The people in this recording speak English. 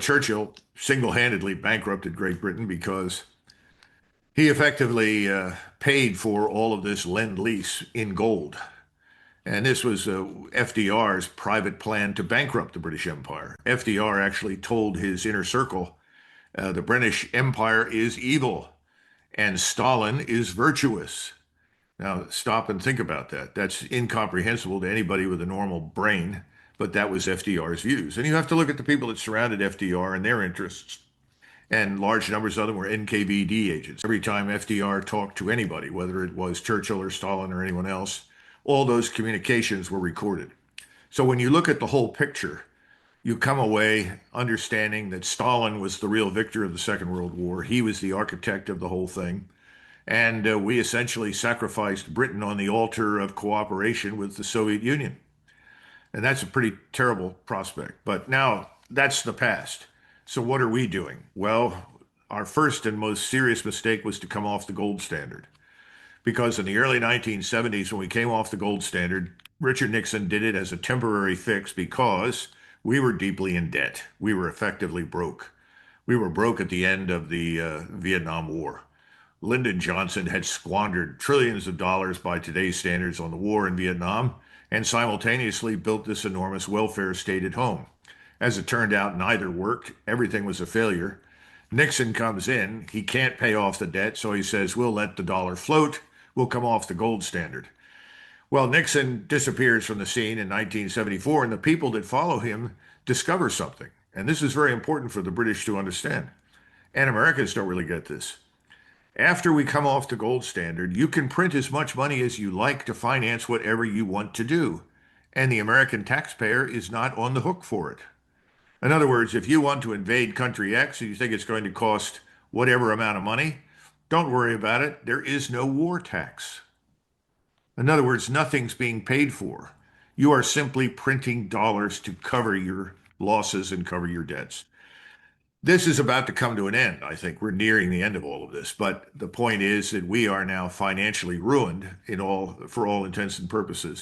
Churchill single-handedly bankrupted Great Britain because he effectively paid for all of this lend-lease in gold. And this was FDR's private plan to bankrupt the British Empire. FDR actually told his inner circle, the British Empire is evil and Stalin is virtuous. Now, stop and think about that. That's incomprehensible to anybody with a normal brain, but that was FDR's views. And you have to look at the people that surrounded FDR and their interests. And large numbers of them were NKVD agents. Every time FDR talked to anybody, whether it was Churchill or Stalin or anyone else, all those communications were recorded. So when you look at the whole picture, you come away understanding that Stalin was the real victor of the Second World War. He was the architect of the whole thing. And we essentially sacrificed Britain on the altar of cooperation with the Soviet Union. And that's a pretty terrible prospect. But now that's the past. So what are we doing? Well, our first and most serious mistake was to come off the gold standard. Because in the early 1970s, when we came off the gold standard, Richard Nixon did it as a temporary fix because we were deeply in debt. We were effectively broke. We were broke at the end of the Vietnam War. Lyndon Johnson had squandered trillions of dollars by today's standards on the war in Vietnam and simultaneously built this enormous welfare state at home. As it turned out, neither worked. Everything was a failure. Nixon comes in. He can't pay off the debt, so he says, we'll let the dollar float. We'll come off the gold standard. Well, Nixon disappears from the scene in 1974, and the people that follow him discover something. And this is very important for the British to understand. And Americans don't really get this. After we come off the gold standard, you can print as much money as you like to finance whatever you want to do. And the American taxpayer is not on the hook for it. In other words, if you want to invade country X and you think it's going to cost whatever amount of money, don't worry about it. There is no war tax. In other words, nothing's being paid for. You are simply printing dollars to cover your losses and cover your debts. This is about to come to an end. I think we're nearing the end of all of this. But the point is that we are now financially ruined for all intents and purposes.